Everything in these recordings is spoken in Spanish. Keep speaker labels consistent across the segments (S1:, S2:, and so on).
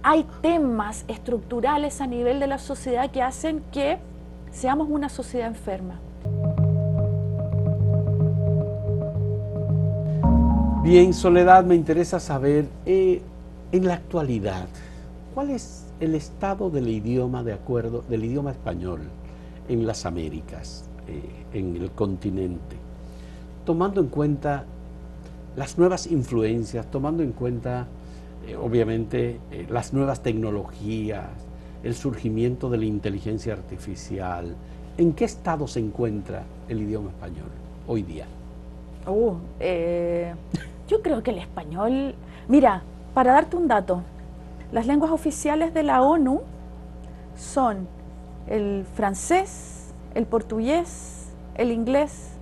S1: hay temas estructurales a nivel de la sociedad que hacen que seamos una sociedad enferma.
S2: Bien, Soledad, me interesa saber, en la actualidad, ¿cuál es el estado del idioma del idioma español en las Américas, en el continente? Tomando en cuenta las nuevas influencias, tomando en cuenta, obviamente, las nuevas tecnologías, el surgimiento de la inteligencia artificial, ¿en qué estado se encuentra el idioma español hoy día?
S1: Yo creo que el español... Mira, para darte un dato, las lenguas oficiales de la ONU son el francés, el portugués, el inglés,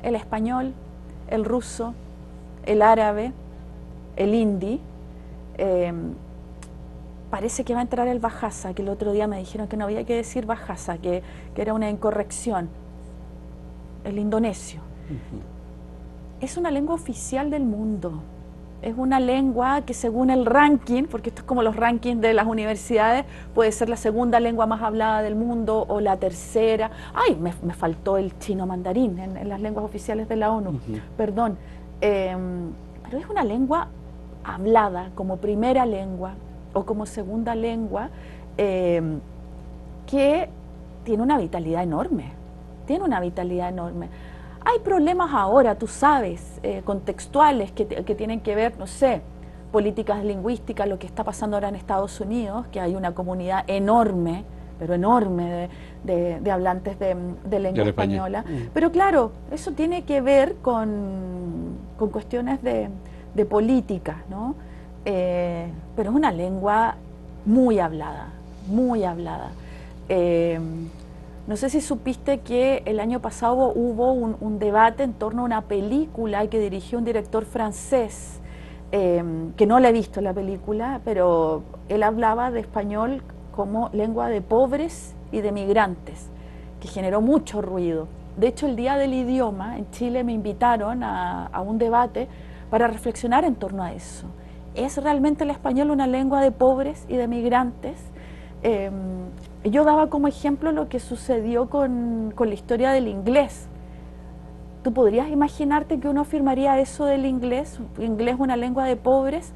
S1: el español, el ruso, el árabe, el hindi. Parece que va a entrar el Bahasa, que el otro día me dijeron que no había que decir Bahasa, que era una incorrección. El indonesio. Es una lengua oficial del mundo. Es una lengua que según el ranking, porque esto es como los rankings de las universidades, puede ser la segunda lengua más hablada del mundo o la tercera. Ay, me faltó el chino mandarín en las lenguas oficiales de la ONU, perdón. Pero es una lengua hablada como primera lengua o como segunda lengua que tiene una vitalidad enorme. Tiene una vitalidad enorme. Hay problemas ahora, tú sabes, contextuales que tienen que ver, no sé, políticas lingüísticas, lo que está pasando ahora en Estados Unidos, que hay una comunidad enorme, pero enorme, de hablantes de lengua española. Pero claro, eso tiene que ver con cuestiones de política, ¿no? Pero es una lengua muy hablada, muy hablada. No sé si supiste que el año pasado hubo un debate en torno a una película que dirigió un director francés, que no la he visto la película, pero él hablaba de español como lengua de pobres y de migrantes, que generó mucho ruido. De hecho, el Día del Idioma en Chile me invitaron a un debate para reflexionar en torno a eso. ¿Es realmente el español una lengua de pobres y de migrantes? Yo daba como ejemplo lo que sucedió con la historia del inglés. ¿Tú podrías imaginarte que uno afirmaría eso del inglés? Inglés una lengua de pobres.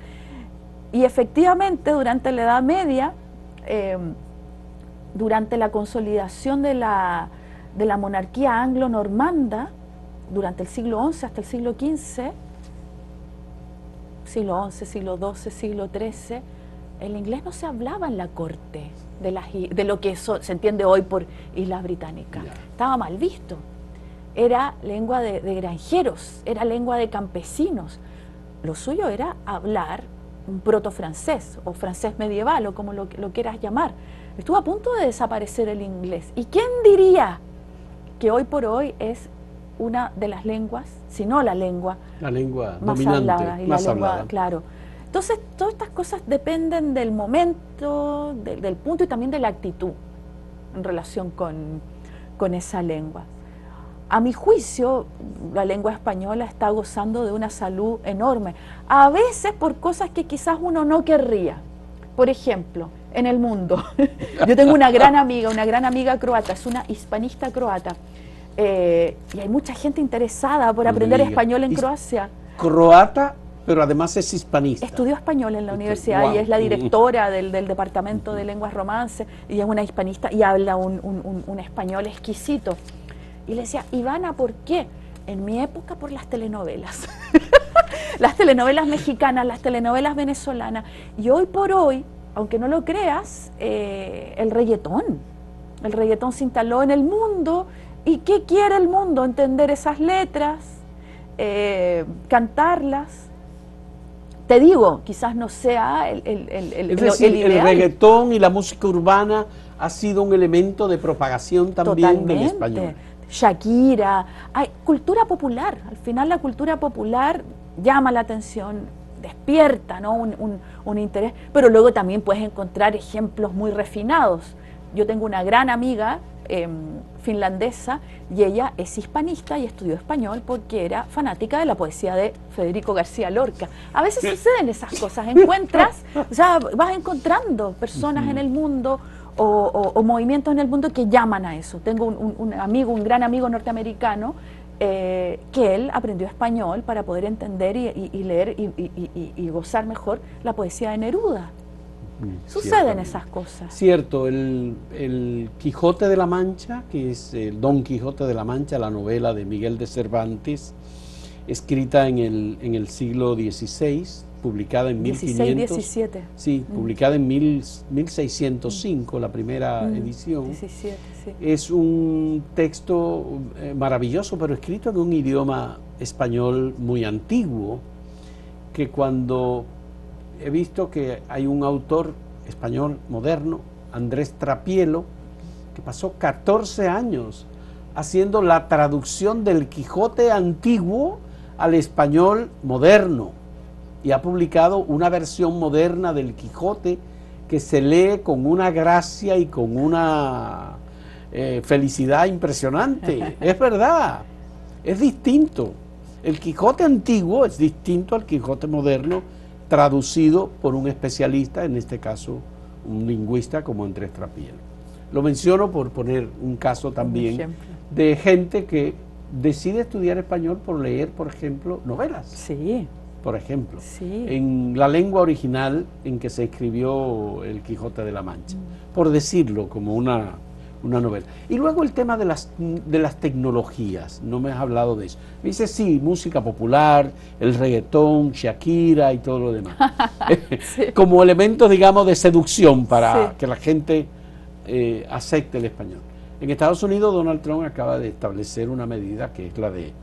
S1: Y efectivamente, durante la Edad Media, durante la consolidación de la monarquía anglo-normanda, durante el siglo XI hasta el siglo XV, siglo XI, siglo XII, siglo XIII, el inglés no se hablaba en la corte de lo que se entiende hoy por Islas Británicas. Estaba mal visto. Era lengua de granjeros, era lengua de campesinos. Lo suyo era hablar un proto-francés o francés medieval o como lo quieras llamar. Estuvo a punto de desaparecer el inglés. ¿Y quién diría que hoy por hoy es una de las lenguas, si no la lengua más
S2: dominante,
S1: hablada? Y
S2: más
S1: la lengua,
S2: hablada.
S1: claro. Entonces, todas estas cosas dependen del momento, del punto y también de la actitud en relación con esa lengua. A mi juicio, la lengua española está gozando de una salud enorme, a veces por cosas que quizás uno no querría. Por ejemplo, en el mundo. Yo tengo una gran amiga croata, es una hispanista croata, y hay mucha gente interesada por aprender español en Croacia.
S2: Croata, pero además es hispanista.
S1: Estudió español en la universidad y es la directora del departamento de lenguas romances, y es una hispanista y habla un español exquisito. Y le decía, Ivana, ¿por qué? En mi época por las telenovelas. Las telenovelas mexicanas, las telenovelas venezolanas. Y hoy por hoy, aunque no lo creas, el reggaetón se instaló en el mundo. ¿Y qué quiere el mundo? Entender esas letras, cantarlas. Te digo, quizás no sea el ideal.
S2: El reggaetón y la música urbana ha sido un elemento de propagación también del español.
S1: Shakira, hay cultura popular. Al final la cultura popular llama la atención, despierta, ¿no? un interés, pero luego también puedes encontrar ejemplos muy refinados. Yo tengo una gran amiga finlandesa y ella es hispanista y estudió español porque era fanática de la poesía de Federico García Lorca. A veces suceden esas cosas, encuentras, o sea, vas encontrando personas en el mundo o movimientos en el mundo que llaman a eso. Tengo un amigo, un gran amigo norteamericano, que él aprendió español para poder entender y leer y gozar mejor la poesía de Neruda. Suceden esas cosas.
S2: Cierto, el Quijote de la Mancha, que es el Don Quijote de la Mancha, la novela de Miguel de Cervantes, escrita en el siglo XVI, publicada en
S1: 17.
S2: Sí, publicada en 1605, la primera edición.
S1: 17, sí.
S2: Es un texto maravilloso, pero escrito en un idioma español muy antiguo, que cuando he visto que hay un autor español moderno, Andrés Trapielo, que pasó 14 años haciendo la traducción del Quijote antiguo al español moderno, y ha publicado una versión moderna del Quijote que se lee con una gracia y con una felicidad impresionante. Es verdad, es distinto. El Quijote antiguo es distinto al Quijote moderno, traducido por un especialista, en este caso un lingüista como Andrés Trapielo. Lo menciono por poner un caso también de gente que decide estudiar español por leer, por ejemplo, novelas.
S1: Sí.
S2: Por ejemplo,
S1: sí,
S2: en la lengua original en que se escribió el Quijote de la Mancha, por decirlo como una novela. Y luego el tema de las tecnologías, no me has hablado de eso. Me dice, sí, música popular, el reggaetón, Shakira y todo lo demás. Sí. Como elementos, digamos, de seducción para que la gente acepte el español. En Estados Unidos, Donald Trump acaba de establecer una medida que es la de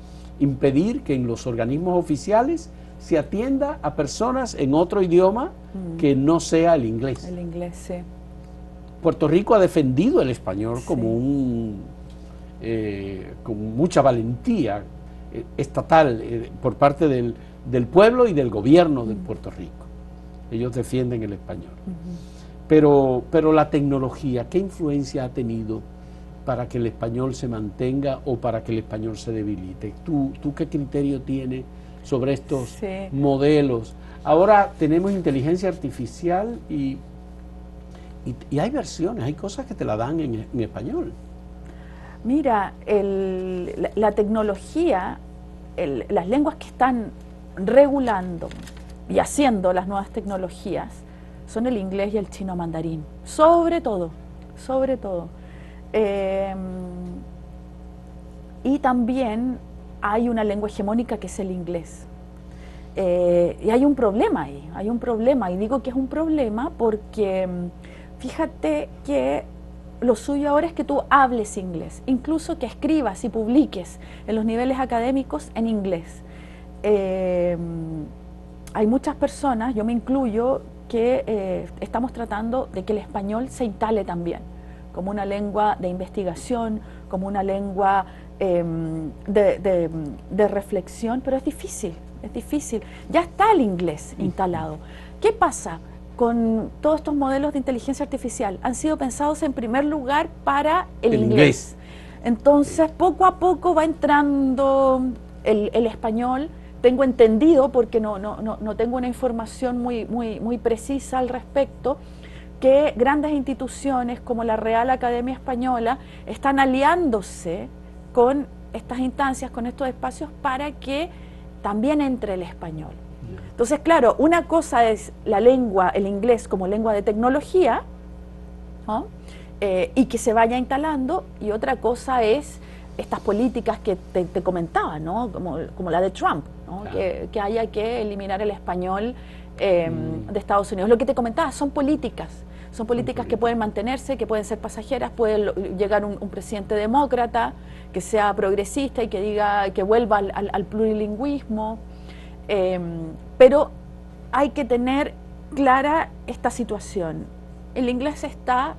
S2: impedir que en los organismos oficiales se atienda a personas en otro idioma que no sea el inglés.
S1: El inglés, sí.
S2: Puerto Rico ha defendido el español como con mucha valentía estatal por parte del pueblo y del gobierno de Puerto Rico. Ellos defienden el español. Pero la tecnología, ¿qué influencia ha tenido para que el español se mantenga o para que el español se debilite? ¿Tú qué criterio tienes sobre estos modelos? Ahora tenemos inteligencia artificial y hay versiones, hay cosas que te la dan en español.
S1: Mira, la tecnología, las lenguas que están regulando y haciendo las nuevas tecnologías son el inglés y el chino mandarín, sobre todo. Y también hay una lengua hegemónica que es el inglés. Y hay un problema ahí, y digo que es un problema porque fíjate que lo suyo ahora es que tú hables inglés, incluso que escribas y publiques en los niveles académicos en inglés. Hay muchas personas, yo me incluyo, que estamos tratando de que el español se instale también como una lengua de investigación, como una lengua de reflexión, pero es difícil. Ya está el inglés instalado. ¿Qué pasa con todos estos modelos de inteligencia artificial? Han sido pensados en primer lugar para el inglés. Entonces, poco a poco va entrando el español. Tengo entendido, porque no tengo una información muy precisa al respecto, que grandes instituciones como la Real Academia Española están aliándose con estas instancias, con estos espacios, para que también entre el español. Entonces, claro, una cosa es la lengua, el inglés como lengua de tecnología, ¿no? Y que se vaya instalando, y otra cosa es estas políticas que te comentaba, ¿no? Como la de Trump, ¿no? Que haya que eliminar el español de Estados Unidos. Lo que te comentaba son políticas que pueden mantenerse, que pueden ser pasajeras. Puede llegar un presidente demócrata que sea progresista y que diga que vuelva al plurilingüismo, pero hay que tener clara esta situación. El inglés está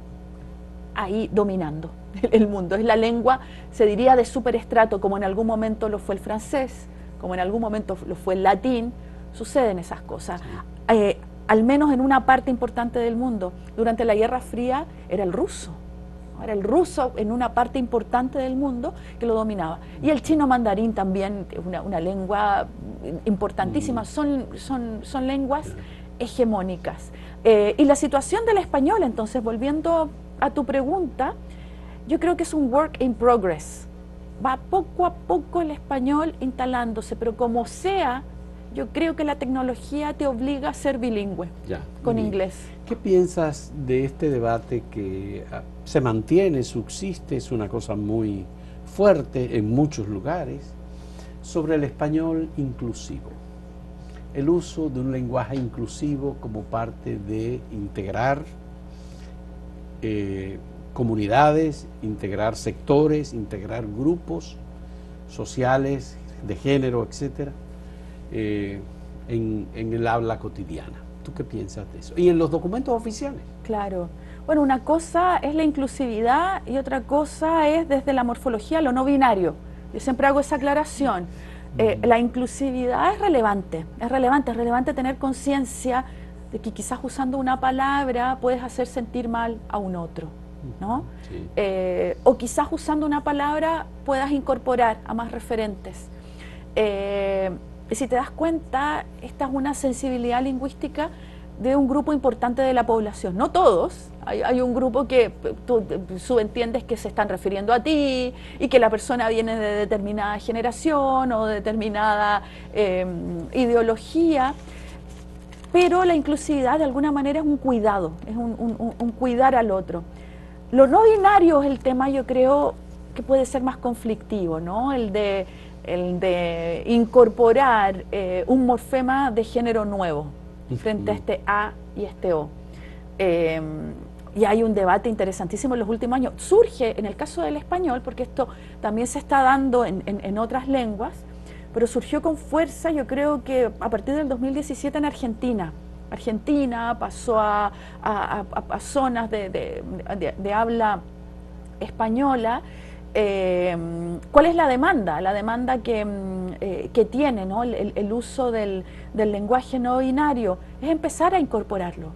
S1: ahí dominando el mundo, es la lengua, se diría, de superestrato, como en algún momento lo fue el francés, como en algún momento lo fue el latín. Suceden esas cosas. Al menos en una parte importante del mundo. Durante la Guerra Fría era el ruso Era el ruso en una parte importante del mundo que lo dominaba. Y el chino mandarín también, una lengua importantísima. Son lenguas hegemónicas. Y la situación del español, entonces, volviendo a tu pregunta, yo creo que es un work in progress. Va poco a poco el español instalándose, pero como sea, yo creo que la tecnología te obliga a ser bilingüe con inglés.
S2: ¿Qué piensas de este debate que se mantiene, subsiste, es una cosa muy fuerte en muchos lugares, sobre el español inclusivo? El uso de un lenguaje inclusivo como parte de integrar comunidades, integrar sectores, integrar grupos sociales, de género, etcétera, en el habla cotidiana. ¿Tú qué piensas de eso? Y en los documentos oficiales.
S1: Claro. Bueno, una cosa es la inclusividad y otra cosa es desde la morfología lo no binario. Yo siempre hago esa aclaración. La inclusividad es relevante tener conciencia de que quizás usando una palabra puedes hacer sentir mal a un otro, ¿no? Sí. O quizás usando una palabra puedas incorporar a más referentes. Y si te das cuenta, esta es una sensibilidad lingüística de un grupo importante de la población, no todos, hay un grupo que tú subentiendes que se están refiriendo a ti y que la persona viene de determinada generación o de determinada ideología, pero la inclusividad de alguna manera es un cuidado, es un cuidar al otro. Lo no binario es el tema, yo creo, que puede ser más conflictivo, ¿no? El de incorporar un morfema de género nuevo frente a este A y este O. Y hay un debate interesantísimo en los últimos años. Surge en el caso del español, porque esto también se está dando en otras lenguas, pero surgió con fuerza, yo creo que a partir del 2017 en Argentina. Argentina pasó a zonas de habla española. ¿Cuál es la demanda? La demanda que tiene, ¿no? el uso del lenguaje no binario es empezar a incorporarlo,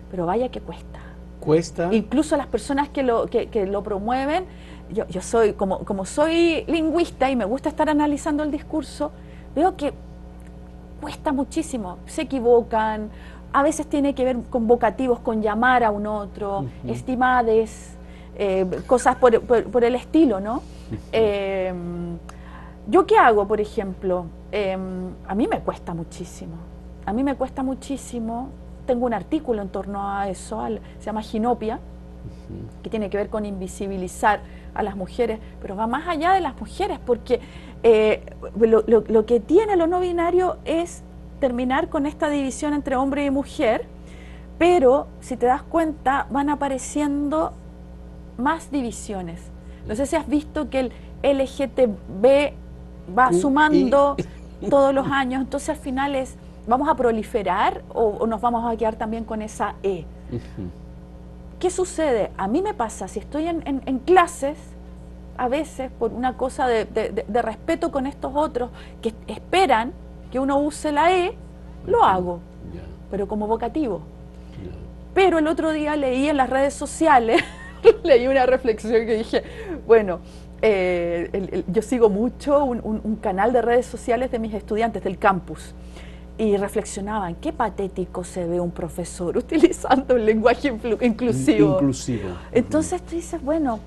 S1: pero vaya que cuesta.
S2: ¿Cuesta?
S1: Incluso las personas que lo promueven, yo soy, como soy lingüista y me gusta estar analizando el discurso, veo que cuesta muchísimo, se equivocan, a veces tiene que ver con vocativos, con llamar a un otro, estimades, cosas por el estilo, ¿no? ¿Yo qué hago, por ejemplo? A mí me cuesta muchísimo. Tengo un artículo en torno a eso, se llama Ginopia, que tiene que ver con invisibilizar a las mujeres, pero va más allá de las mujeres, porque lo que tiene lo no binario es terminar con esta división entre hombre y mujer, pero si te das cuenta van apareciendo más divisiones. No sé si has visto que el LGTB va sumando todos los años, entonces al final ¿vamos a proliferar o nos vamos a quedar también con esa E? ¿Qué sucede? A mí me pasa, si estoy en clases, a veces por una cosa de respeto con estos otros que esperan que uno use la E, lo hago, pero como vocativo. Pero el otro día leí en las redes sociales, leí una reflexión que dije, bueno, yo sigo mucho un canal de redes sociales de mis estudiantes del campus, y reflexionaban, qué patético se ve un profesor utilizando un lenguaje inclusivo. Entonces tú dices, bueno,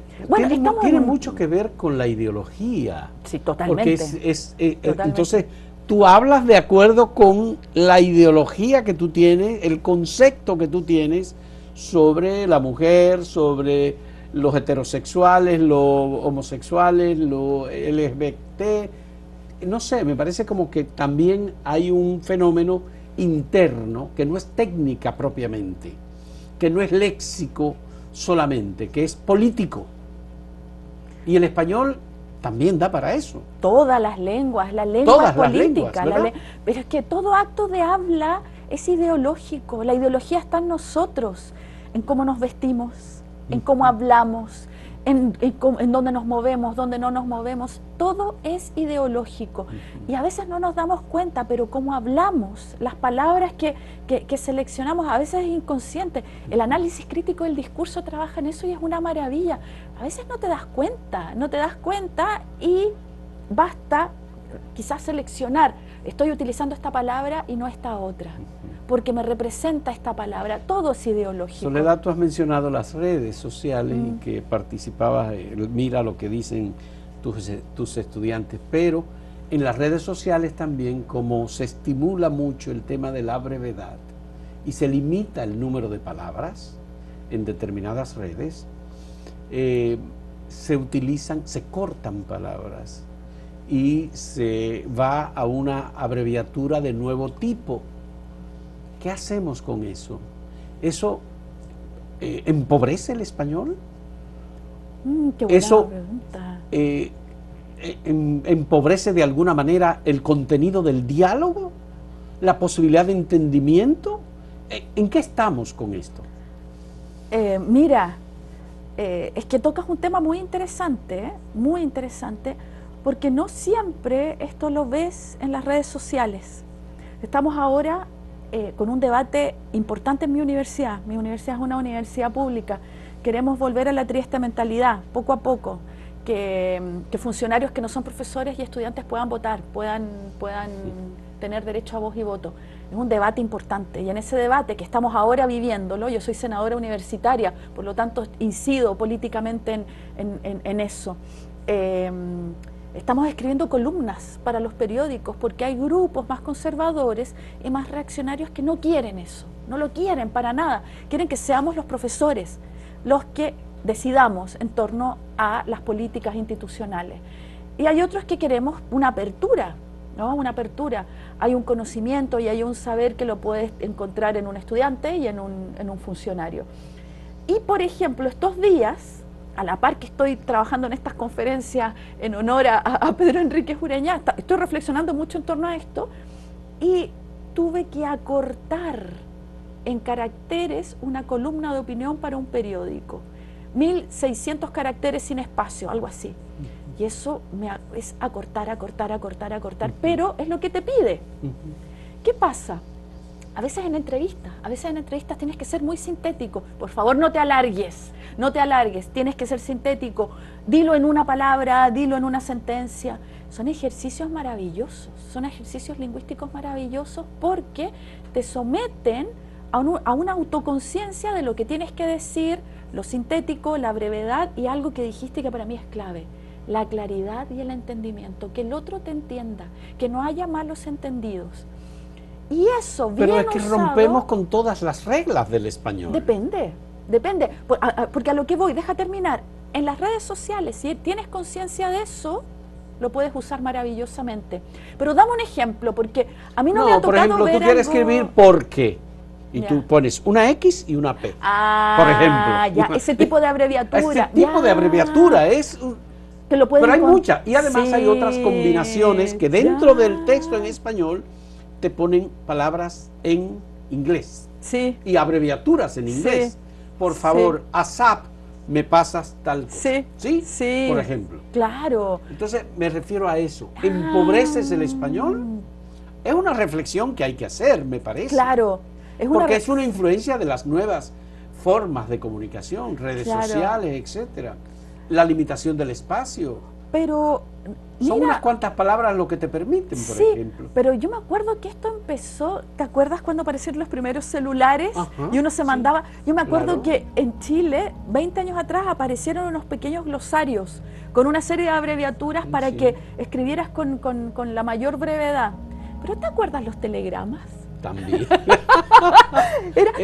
S2: tiene mucho que ver con la ideología.
S1: Sí, totalmente.
S2: Porque entonces tú hablas de acuerdo con la ideología que tú tienes, el concepto que tú tienes sobre la mujer, sobre los heterosexuales, los homosexuales, los LGBT. No sé, me parece como que también hay un fenómeno interno que no es técnica propiamente, que no es léxico solamente, que es político. Y el español también da para eso.
S1: Todas las lenguas, la lengua política, pero es que todo acto de habla es ideológico. La ideología está en nosotros, en cómo nos vestimos, en cómo hablamos, en dónde nos movemos, dónde no nos movemos, todo es ideológico. Y a veces no nos damos cuenta, pero como hablamos, las palabras que seleccionamos, a veces es inconsciente. El análisis crítico del discurso trabaja en eso y es una maravilla. A veces no te das cuenta y basta quizás seleccionar, estoy utilizando esta palabra y no esta otra, porque me representa esta palabra. Todo es ideológico.
S2: Soledad, tú has mencionado las redes sociales y que participabas, mira lo que dicen tus estudiantes, pero en las redes sociales también, como se estimula mucho el tema de la brevedad y se limita el número de palabras en determinadas redes, se cortan palabras y se va a una abreviatura de nuevo tipo. ¿Qué hacemos con eso? ¿Eso empobrece el español?
S1: Qué buena
S2: ¿Eso
S1: pregunta.
S2: empobrece de alguna manera el contenido del diálogo? ¿La posibilidad de entendimiento? ¿En qué estamos con esto?
S1: Mira, es que tocas un tema muy interesante, porque no siempre esto lo ves en las redes sociales. Estamos ahora con un debate importante en mi universidad. Mi universidad es una universidad pública. Queremos volver a la trieste mentalidad, poco a poco, que funcionarios que no son profesores y estudiantes puedan votar, puedan tener derecho a voz y voto. Es un debate importante, y en ese debate que estamos ahora viviéndolo, yo soy senadora universitaria, por lo tanto incido políticamente en eso. Estamos escribiendo columnas para los periódicos porque hay grupos más conservadores y más reaccionarios que no quieren eso, no lo quieren para nada, quieren que seamos los profesores los que decidamos en torno a las políticas institucionales. Y hay otros que queremos una apertura, ¿no? Una apertura. Hay un conocimiento y hay un saber que lo puedes encontrar en un estudiante y en un funcionario. Y por ejemplo, estos días, a la par que estoy trabajando en estas conferencias en honor a Pedro Enríquez Ureña, estoy reflexionando mucho en torno a esto y tuve que acortar en caracteres una columna de opinión para un periódico. 1600 caracteres sin espacio, algo así. Y eso es acortar, pero es lo que te pide. ¿Qué pasa? A veces en entrevistas tienes que ser muy sintético. Por favor, no te alargues, tienes que ser sintético. Dilo en una palabra, dilo en una sentencia. Son ejercicios maravillosos, son ejercicios lingüísticos maravillosos porque te someten a una autoconciencia de lo que tienes que decir, lo sintético, la brevedad y algo que dijiste que para mí es clave. La claridad y el entendimiento, que el otro te entienda, que no haya malos entendidos. Y eso, bien
S2: Pero es que
S1: usado,
S2: rompemos con todas las reglas del español.
S1: Depende. Porque a lo que voy, deja terminar. En las redes sociales, si tienes conciencia de eso, lo puedes usar maravillosamente. Pero dame un ejemplo, porque a mí no me ha tocado
S2: por ejemplo,
S1: ver
S2: tú quieres
S1: algo...
S2: escribir ¿por qué? Y
S1: Ya.
S2: tú pones una X y una P, por ejemplo.
S1: Ya, ese tipo de abreviatura.
S2: Ese tipo de abreviatura es...
S1: Que lo puedes
S2: Pero hay muchas. Y además
S1: sí,
S2: hay otras combinaciones que dentro del texto en español te ponen palabras en inglés.
S1: Sí.
S2: Y abreviaturas en inglés.
S1: Sí.
S2: Por favor, ASAP, me pasas tal cosa.
S1: Sí.
S2: ¿Sí?
S1: Sí.
S2: Por ejemplo.
S1: Claro.
S2: Entonces me refiero a eso. ¿Empobreces el español? Es una reflexión que hay que hacer, me parece.
S1: Claro.
S2: Porque es una influencia de las nuevas formas de comunicación, redes sociales, etcétera. La limitación del espacio.
S1: Pero
S2: son
S1: mira,
S2: unas cuantas palabras lo que te permiten, por ejemplo.
S1: Pero yo me acuerdo que esto empezó, ¿te acuerdas cuando aparecieron los primeros celulares?
S2: Ajá,
S1: y uno se mandaba, yo me acuerdo
S2: claro.
S1: que en Chile, 20 años atrás, aparecieron unos pequeños glosarios con una serie de abreviaturas para que escribieras con la mayor brevedad. ¿Pero te acuerdas los telegramas?
S2: También.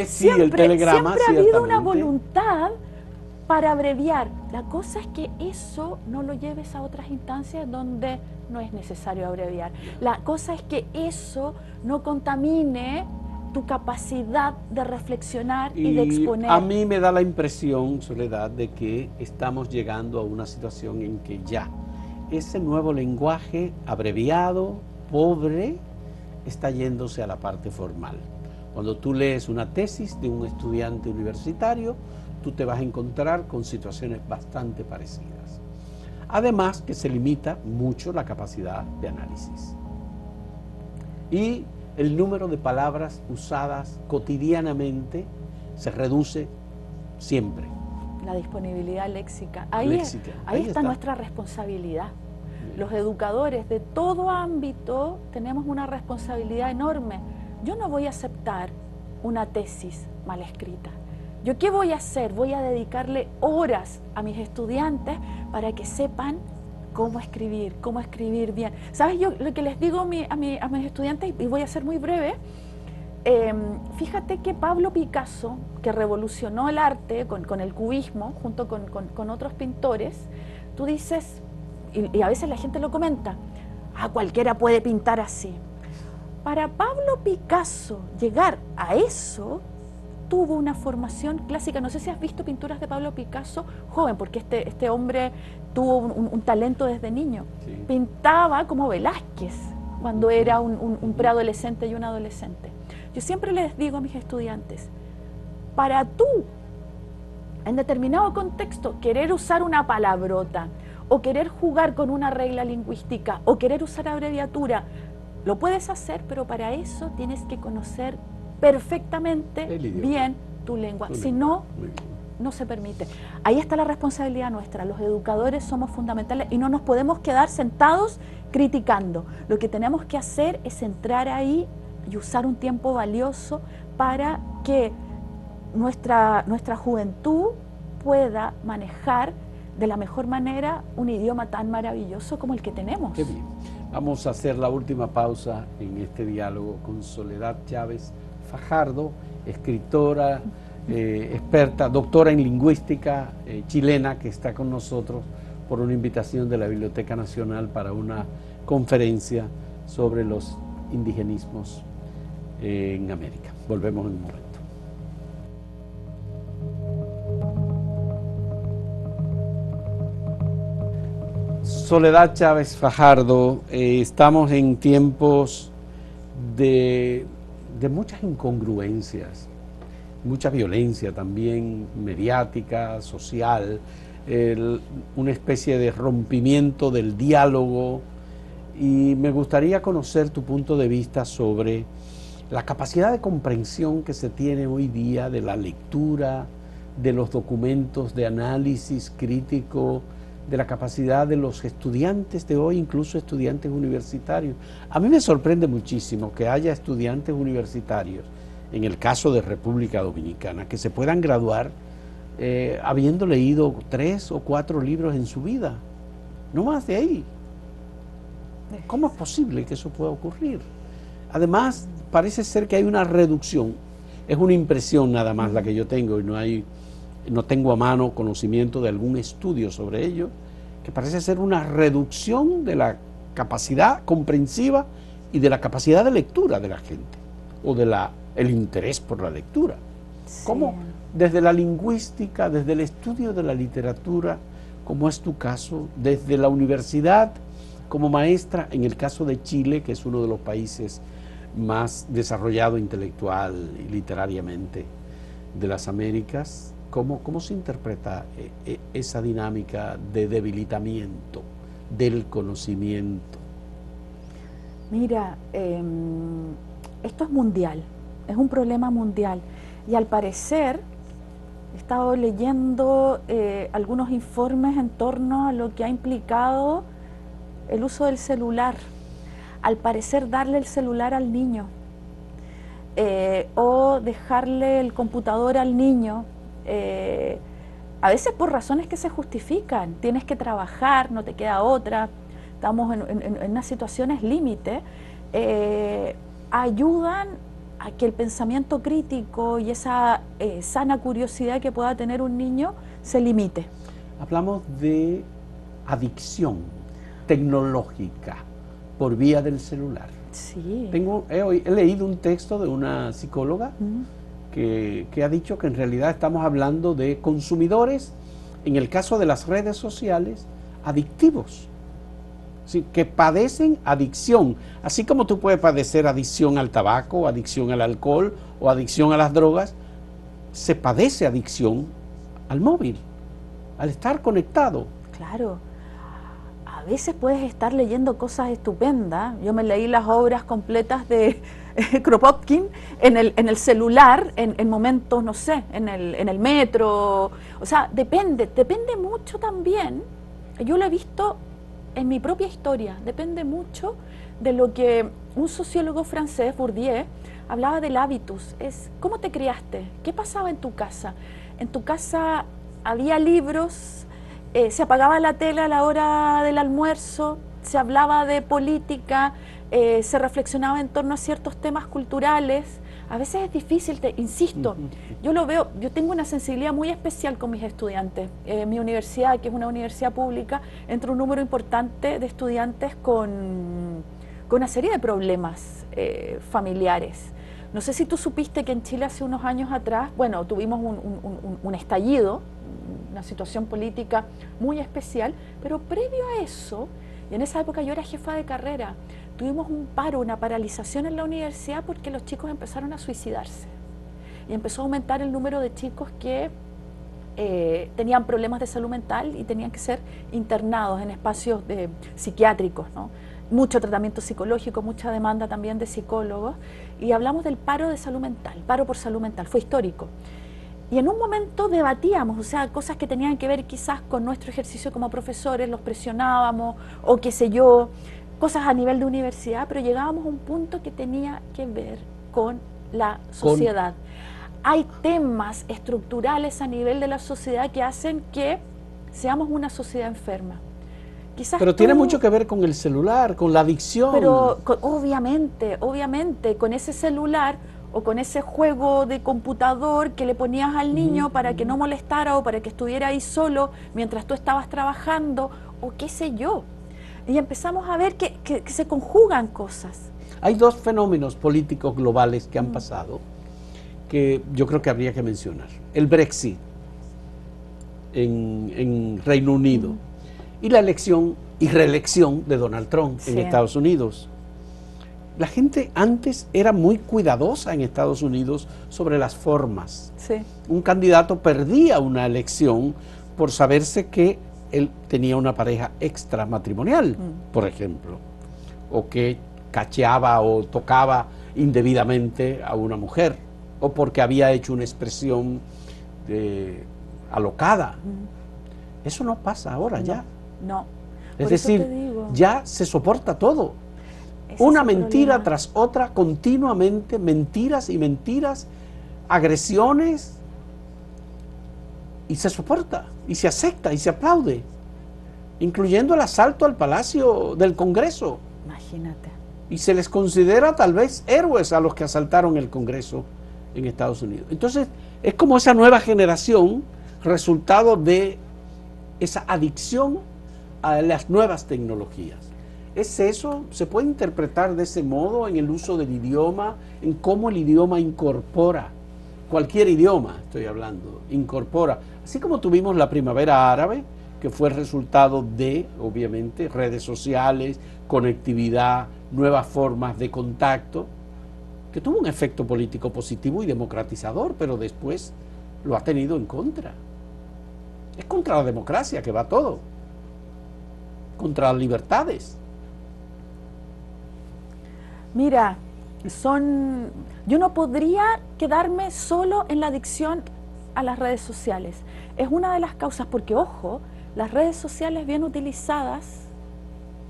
S1: Siempre,
S2: el telegrama,
S1: siempre ha habido una
S2: ciertamente.
S1: voluntad para abreviar. La cosa es que eso no lo lleves a otras instancias donde no es necesario abreviar. La cosa es que eso no contamine tu capacidad de reflexionar y de exponer.
S2: A mí me da la impresión, Soledad, de que estamos llegando a una situación en que ya ese nuevo lenguaje abreviado, pobre, está yéndose a la parte formal. Cuando tú lees una tesis de un estudiante universitario, tú te vas a encontrar con situaciones bastante parecidas. Además que se limita mucho la capacidad de análisis. Y el número de palabras usadas cotidianamente se reduce siempre.
S1: La disponibilidad léxica. Ahí está nuestra responsabilidad. Los educadores de todo ámbito tenemos una responsabilidad enorme. Yo no voy a aceptar una tesis mal escrita. ¿Yo qué voy a hacer? Voy a dedicarle horas a mis estudiantes para que sepan cómo escribir bien. ¿Sabes? Yo lo que les digo a mis estudiantes, y voy a ser muy breve, fíjate que Pablo Picasso, que revolucionó el arte con el cubismo, junto con otros pintores, tú dices, y a veces la gente lo comenta, cualquiera puede pintar así. Para Pablo Picasso llegar a eso, tuvo una formación clásica. No sé si has visto pinturas de Pablo Picasso joven, porque este hombre tuvo un talento desde niño. Sí. Pintaba como Velázquez cuando era un preadolescente y un adolescente. Yo siempre les digo a mis estudiantes, para tú, en determinado contexto, querer usar una palabrota, o querer jugar con una regla lingüística, o querer usar abreviatura, lo puedes hacer, pero para eso tienes que conocer perfectamente bien tu lengua. Si no, no se permite. Ahí está la responsabilidad nuestra. Los educadores somos fundamentales y no nos podemos quedar sentados criticando. Lo que tenemos que hacer es entrar ahí y usar un tiempo valioso para que nuestra juventud pueda manejar de la mejor manera un idioma tan maravilloso como el que tenemos.
S2: Qué bien. Vamos a hacer la última pausa en este diálogo con Soledad Chávez Fajardo, escritora, experta, doctora en lingüística chilena, que está con nosotros por una invitación de la Biblioteca Nacional para una conferencia sobre los indigenismos en América. Volvemos en un momento. Soledad Chávez Fajardo, estamos en tiempos de muchas incongruencias, mucha violencia también mediática, social, una especie de rompimiento del diálogo, y me gustaría conocer tu punto de vista sobre la capacidad de comprensión que se tiene hoy día de la lectura, de los documentos de análisis crítico, de la capacidad de los estudiantes de hoy, incluso estudiantes universitarios. A mí me sorprende muchísimo que haya estudiantes universitarios, en el caso de República Dominicana, que se puedan graduar habiendo leído 3 o 4 libros en su vida, no más de ahí. ¿Cómo es posible que eso pueda ocurrir? Además, parece ser que hay una reducción, es una impresión nada más la que yo tengo, y no tengo a mano conocimiento de algún estudio sobre ello, que parece ser una reducción de la capacidad comprensiva y de la capacidad de lectura de la gente, o el interés por la lectura. Sí. ¿Cómo desde la lingüística, desde el estudio de la literatura, como es tu caso, desde la universidad como maestra, en el caso de Chile, que es uno de los países más desarrollado intelectual y literariamente de las Américas, ¿cómo se interpreta esa dinámica de debilitamiento del conocimiento?
S1: Mira, esto es mundial, es un problema mundial, y al parecer he estado leyendo algunos informes en torno a lo que ha implicado el uso del celular. Al parecer, darle el celular al niño o dejarle el computador al niño, a veces por razones que se justifican, tienes que trabajar, no te queda otra, estamos en unas situaciones límite, ayudan a que el pensamiento crítico y esa sana curiosidad que pueda tener un niño se limite.
S2: Hablamos de adicción tecnológica por vía del celular.
S1: Sí.
S2: He leído un texto de una psicóloga que ha dicho que en realidad estamos hablando de consumidores, en el caso de las redes sociales, adictivos. ¿sí? Que padecen adicción, así como tú puedes padecer adicción al tabaco, adicción al alcohol o adicción a las drogas, se padece adicción al móvil, al estar conectado.
S1: Claro. A veces puedes estar leyendo cosas estupendas. Yo me leí las obras completas de Kropotkin en el celular, en momentos, no sé, en el metro. O sea, depende mucho también. Yo lo he visto en mi propia historia. Depende mucho de lo que un sociólogo francés, Bourdieu, hablaba del hábitus. Es cómo te criaste, qué pasaba en tu casa. En tu casa había libros. Se apagaba la tele a la hora del almuerzo, se hablaba de política, se reflexionaba en torno a ciertos temas culturales. A veces es difícil, insisto, yo lo veo, yo tengo una sensibilidad muy especial con mis estudiantes. Mi universidad, que es una universidad pública, entra un número importante de estudiantes con una serie de problemas familiares. No sé si tú supiste que en Chile hace unos años atrás, bueno, tuvimos un estallido, una situación política muy especial, pero previo a eso, y en esa época yo era jefa de carrera, tuvimos un paro, una paralización en la universidad porque los chicos empezaron a suicidarse. Y empezó a aumentar el número de chicos que tenían problemas de salud mental y tenían que ser internados en espacios psiquiátricos, ¿no? Mucho tratamiento psicológico, mucha demanda también de psicólogos, y hablamos del paro de salud mental, paro por salud mental, fue histórico. Y en un momento debatíamos, o sea, cosas que tenían que ver quizás con nuestro ejercicio como profesores, los presionábamos, o qué sé yo, cosas a nivel de universidad, pero llegábamos a un punto que tenía que ver con la sociedad. Hay temas estructurales a nivel de la sociedad que hacen que seamos una sociedad enferma.
S2: Pero tiene mucho que ver con el celular, con la adicción.
S1: Pero obviamente, con ese celular o con ese juego de computador que le ponías al niño para que no molestara o para que estuviera ahí solo mientras tú estabas trabajando o qué sé yo. Y empezamos a ver que se conjugan cosas.
S2: Hay dos fenómenos políticos globales que han pasado que yo creo que habría que mencionar. El Brexit en Reino Unido y la elección y reelección de Donald Trump en Estados Unidos. La gente antes era muy cuidadosa en Estados Unidos sobre las formas.
S1: Sí.
S2: Un candidato perdía una elección por saberse que él tenía una pareja extramatrimonial, por ejemplo, o que cacheaba o tocaba indebidamente a una mujer, o porque había hecho una expresión alocada. Eso no pasa ahora ya.
S1: No.
S2: Es decir, ya se soporta todo. Una mentira tras otra, continuamente, mentiras y mentiras, agresiones, y se soporta, y se acepta, y se aplaude, incluyendo el asalto al Palacio del Congreso.
S1: Imagínate.
S2: Y se les considera tal vez héroes a los que asaltaron el Congreso en Estados Unidos. Entonces, es como esa nueva generación, resultado de esa adicción a las nuevas tecnologías. ¿Es eso? ¿Se puede interpretar de ese modo en el uso del idioma, en cómo el idioma incorpora, cualquier idioma estoy hablando, incorpora, así como tuvimos la primavera árabe, que fue el resultado de, obviamente, redes sociales, conectividad, nuevas formas de contacto, que tuvo un efecto político positivo y democratizador, pero después lo ha tenido en contra. Es contra la democracia que va todo, contra las libertades.
S1: Mira, yo no podría quedarme solo en la adicción a las redes sociales. Es una de las causas, porque ojo, las redes sociales bien utilizadas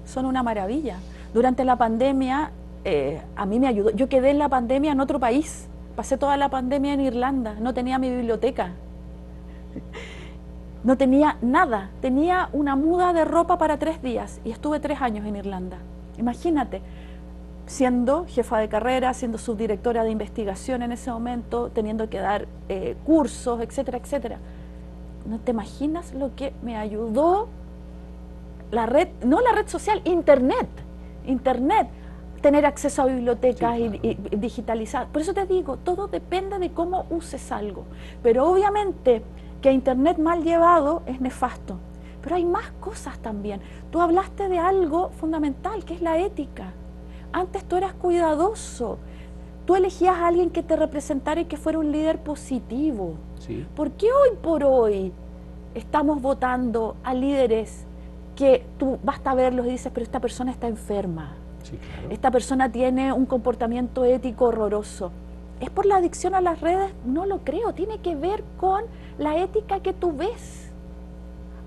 S1: son una maravilla. Durante la pandemia, a mí me ayudó. Yo quedé en la pandemia en otro país. Pasé toda la pandemia en Irlanda. No tenía mi biblioteca. No tenía nada. Tenía una muda de ropa para 3 días y estuve 3 años en Irlanda. Imagínate, siendo jefa de carrera, siendo subdirectora de investigación en ese momento, teniendo que dar cursos, etcétera, etcétera. No te imaginas lo que me ayudó la red, no la red social, internet, tener acceso a bibliotecas, sí, claro, y digitalizar. Por eso te digo, todo depende de cómo uses algo. Pero obviamente que internet mal llevado es nefasto. Pero hay más cosas también. Tú hablaste de algo fundamental, que es la ética. Antes tú eras cuidadoso. Tú elegías a alguien que te representara y que fuera un líder positivo.
S2: Sí.
S1: ¿Por qué hoy por hoy estamos votando a líderes que tú basta verlos y dices, pero esta persona está enferma?
S2: Sí, claro.
S1: Esta persona tiene un comportamiento ético horroroso. ¿Es por la adicción a las redes? No lo creo, tiene que ver con la ética que tú ves.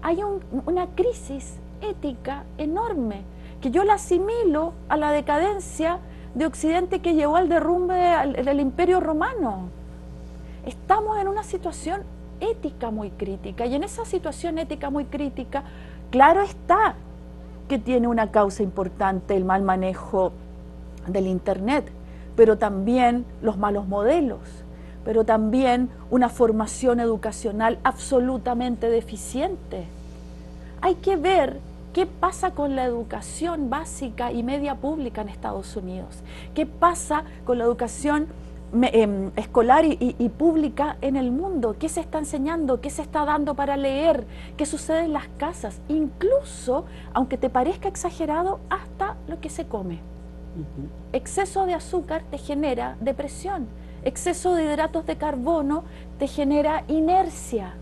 S1: Hay una crisis ética enorme, que yo la asimilo a la decadencia de Occidente que llevó al derrumbe del Imperio Romano. Estamos en una situación ética muy crítica, y en esa situación ética muy crítica, claro está que tiene una causa importante el mal manejo del Internet, pero también los malos modelos, pero también una formación educacional absolutamente deficiente. Hay que ver qué pasa con la educación básica y media pública en Estados Unidos, qué pasa con la educación escolar y pública en el mundo, qué se está enseñando, qué se está dando para leer, qué sucede en las casas, incluso, aunque te parezca exagerado, hasta lo que se come. Exceso de azúcar te genera depresión, exceso de hidratos de carbono te genera inercia.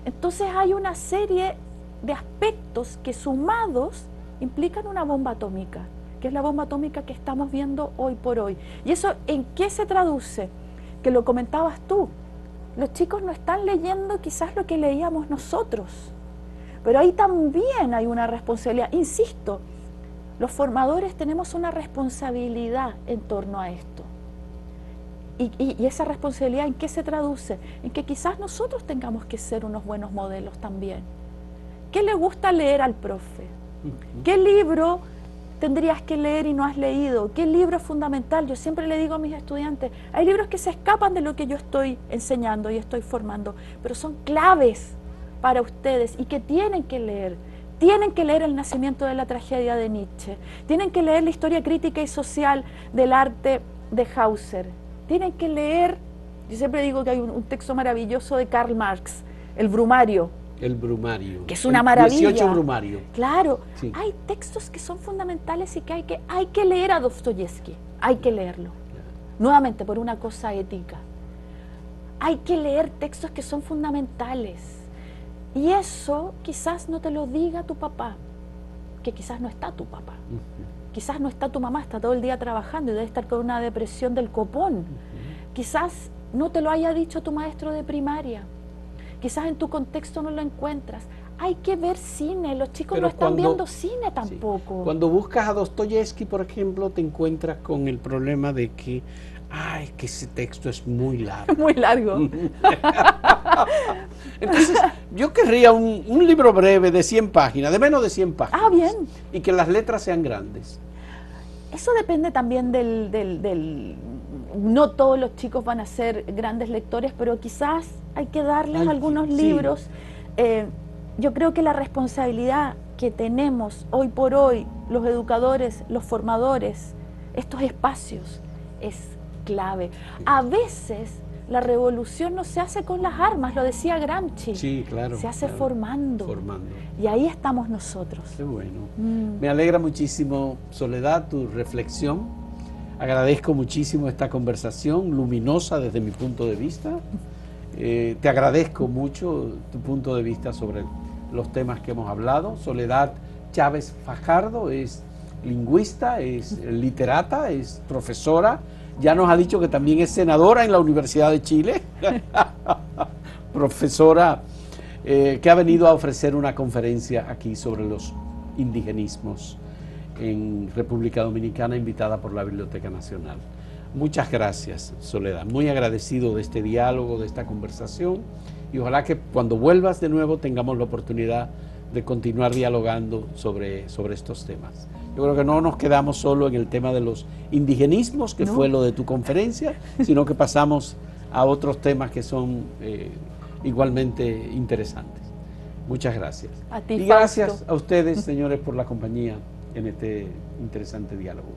S1: Entonces hay una serie de aspectos que sumados implican una bomba atómica, que es la bomba atómica que estamos viendo hoy por hoy. ¿Y eso en qué se traduce? Que lo comentabas tú, los chicos no están leyendo quizás lo que leíamos nosotros, pero ahí también hay una responsabilidad. Insisto, los formadores tenemos una responsabilidad en torno a esto. Y esa responsabilidad, ¿en qué se traduce? En que quizás nosotros tengamos que ser unos buenos modelos también. ¿Qué le gusta leer al profe? ¿Qué libro tendrías que leer y no has leído? ¿Qué libro es fundamental? Yo siempre le digo a mis estudiantes, hay libros que se escapan de lo que yo estoy enseñando y estoy formando, pero son claves para ustedes y que tienen que leer. Tienen que leer El nacimiento de la tragedia de Nietzsche, tienen que leer la historia crítica y social del arte de Hauser, tienen que leer, yo siempre digo que hay un texto maravilloso de Karl Marx, El Brumario.
S2: El Brumario.
S1: Que es una maravilla.
S2: 18 Brumario.
S1: Claro,
S2: sí.
S1: Hay textos que son fundamentales y que hay que leer a Dostoyevsky, hay que leerlo. Nuevamente, por una cosa ética. Hay que leer textos que son fundamentales. Y eso quizás no te lo diga tu papá, que quizás no está tu papá. Quizás no está tu mamá, está todo el día trabajando y debe estar con una depresión del copón. Quizás no te lo haya dicho tu maestro de primaria. Quizás en tu contexto no lo encuentras. Hay que ver cine, los chicos
S2: Pero
S1: no están viendo cine tampoco.
S2: Sí. Cuando buscas a Dostoyevsky, por ejemplo, te encuentras con el problema de que, ay, que ese texto es muy largo.
S1: Muy largo.
S2: Entonces, yo querría un libro breve de 100 páginas, de menos de 100 páginas.
S1: Ah, bien.
S2: Y que las letras sean grandes.
S1: Eso depende también no todos los chicos van a ser grandes lectores, pero quizás hay que darles algunos libros. Yo creo que la responsabilidad que tenemos hoy por hoy, los educadores, los formadores, estos espacios, es clave. A veces la revolución no se hace con las armas, lo decía Gramsci.
S2: Sí, claro.
S1: Se hace formando. Y ahí estamos nosotros.
S2: Qué bueno. Me alegra muchísimo, Soledad, tu reflexión. Agradezco muchísimo esta conversación, luminosa desde mi punto de vista. Te agradezco mucho tu punto de vista sobre los temas que hemos hablado. Soledad Chávez Fajardo es lingüista, es literata, es profesora. Ya nos ha dicho que también es senadora en la Universidad de Chile. Profesora que ha venido a ofrecer una conferencia aquí sobre los indigenismos en República Dominicana, invitada por la Biblioteca Nacional. Muchas gracias, Soledad. Muy agradecido de este diálogo, de esta conversación, y ojalá que cuando vuelvas de nuevo tengamos la oportunidad de continuar dialogando sobre estos temas. Yo creo que no nos quedamos solo en el tema de los indigenismos, que fue lo de tu conferencia, sino que pasamos a otros temas que son igualmente interesantes. Muchas gracias.
S1: A ti,
S2: y gracias a ustedes, señores, por la compañía en este interesante diálogo.